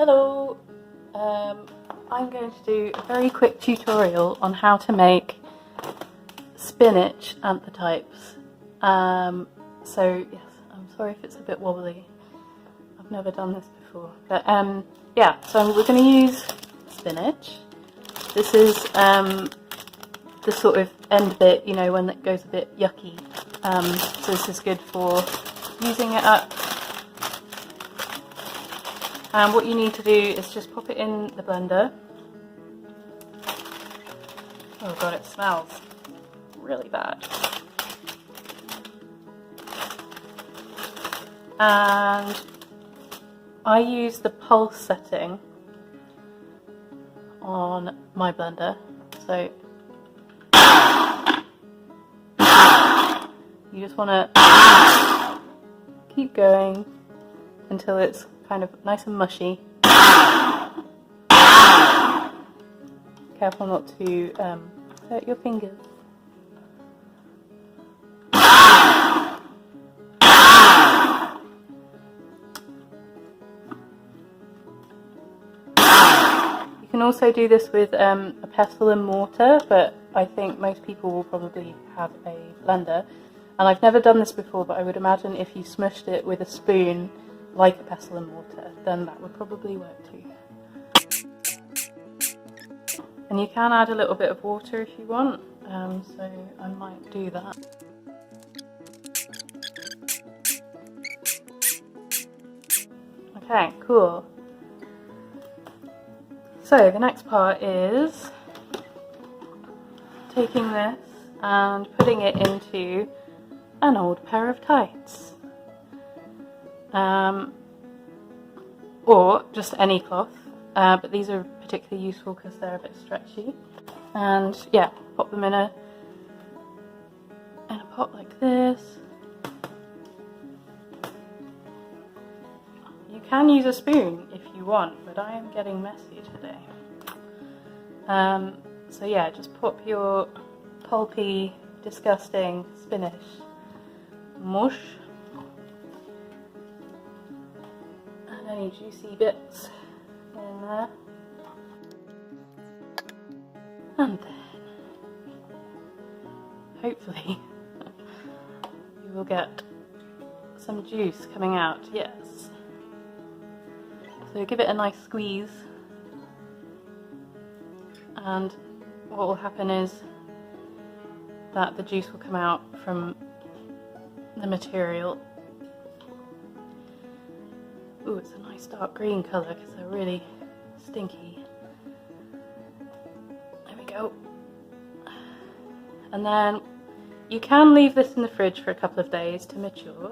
Hello! I'm going to do a very quick tutorial on how to make spinach anthotypes. So yes, I'm sorry if it's a bit wobbly. I've never done this before. But yeah, so we're going to use spinach. This is the sort of end bit, you know, when it goes a bit yucky. So this is good for using it up. And what you need to do is just pop it in the blender. Oh god, it smells really bad. And I use the pulse setting on my blender. So you just want to keep going until it's kind of nice and mushy. Careful not to hurt your fingers. You can also do this with a pestle and mortar, but I think most people will probably have a blender. And I've never done this before, but I would imagine if you smushed it with a spoon like a pestle and mortar, then that would probably work too. And you can add a little bit of water if you want, so I might do that. Okay, cool. So the next part is taking this and putting it into an old pair of tights. Or just any cloth, but these are particularly useful because they're a bit stretchy. And yeah, pop them in a pot like this. You can use a spoon if you want, but I am getting messy today. So yeah, just pop your pulpy, disgusting spinach mush and any juicy bits in there. And then, hopefully, you will get some juice coming out, yes. So give it a nice squeeze, and what will happen is that the juice will come out from the material. Ooh, it's a nice dark green colour because they're really stinky. There we go. And then you can leave this in the fridge for a couple of days to mature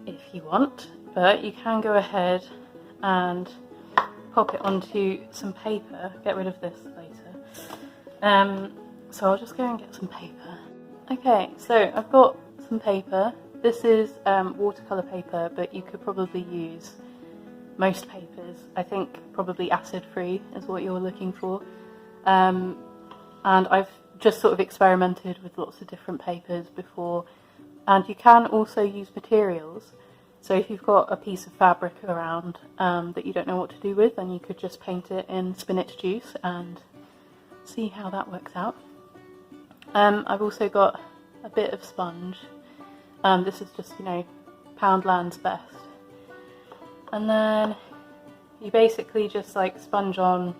if you want, but you can go ahead and pop it onto some paper. Get rid of this later. So I'll just go and get some paper. Okay, so I've got some paper. This is watercolour paper, but you could probably use most papers. I think probably acid-free is what you're looking for. And I've just sort of experimented with lots of different papers before. And you can also use materials. So if you've got a piece of fabric around that you don't know what to do with, then you could just paint it in spinach juice and see how that works out. I've also got a bit of sponge. This is just, you know, Poundland's best. And then you basically just like sponge on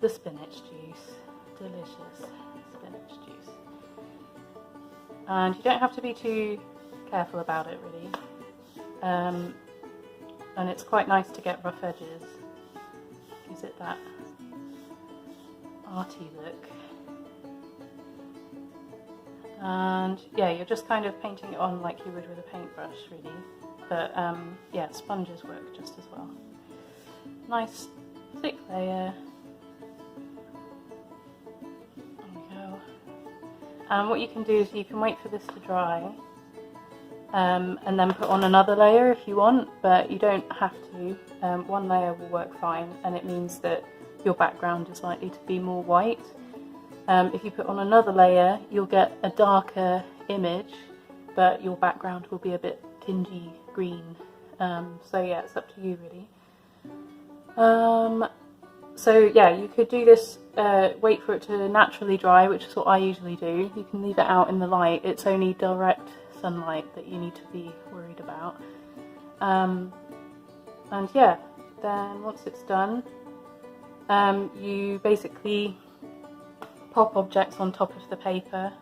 the spinach juice. Delicious spinach juice. And you don't have to be too careful about it really. And it's quite nice to get rough edges. Gives it that arty look. And yeah, you're just kind of painting it on like you would with a paintbrush really. But yeah, sponges work just as well. Nice thick layer. There we go. And what you can do is you can wait for this to dry and then put on another layer if you want, but you don't have to. One layer will work fine, and it means that your background is likely to be more white. If you put on another layer, you'll get a darker image, but your background will be a bit tingy green. So yeah, it's up to you really. So yeah, you could do this, wait for it to naturally dry, which is what I usually do. You can leave it out in the light. It's only direct sunlight that you need to be worried about. And yeah, then once it's done, you basically pop objects on top of the paper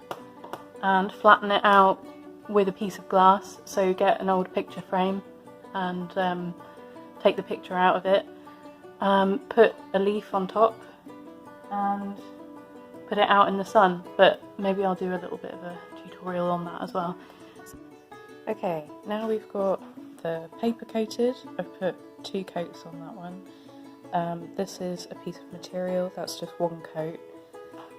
and flatten it out with a piece of glass. So get an old picture frame and take the picture out of it. Put a leaf on top and put it out in the sun, but maybe I'll do a little bit of a tutorial on that as well. Okay, now we've got the paper coated. I've put 2 coats on that one. This is a piece of material, that's just 1 coat.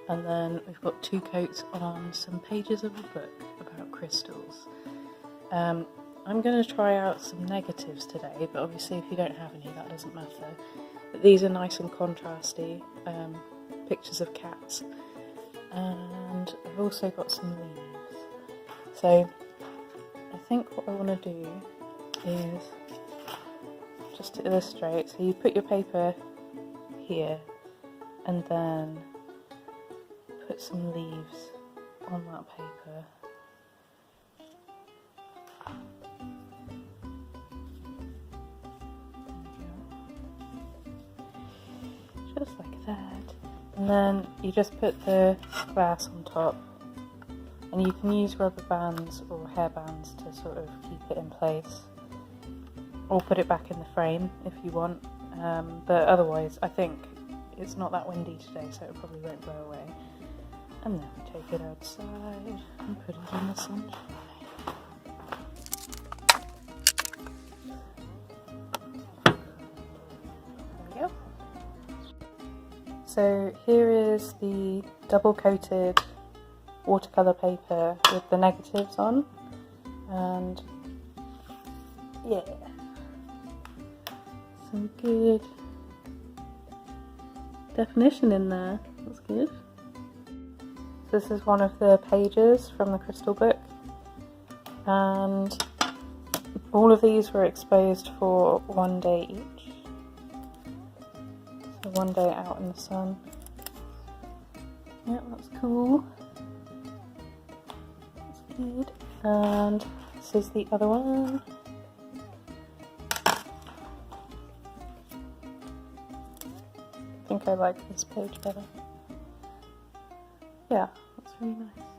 And then we've got 2 coats on some pages of a book about crystals. I'm going to try out some negatives today, but obviously if you don't have any, that doesn't matter. But these are nice and contrasty, pictures of cats. And I've also got some leaves. So I think what I want to do is, just to illustrate, so you put your paper here and then put some leaves on that paper. Just like that. And then you just put the glass on top, and you can use rubber bands or hair bands to sort of keep it in place, or put it back in the frame if you want, but otherwise I think it's not that windy today, so it probably won't blow away. And then we take it outside and put it in the sunshine. So here is the double coated watercolour paper with the negatives on, and yeah, some good definition in there, that's good. So this is one of the pages from the crystal book, and all of these were exposed for 1 day each. So 1 day out in the sun. Yeah, that's cool. That's good. And this is the other one. I think I like this page better. Yeah, that's really nice.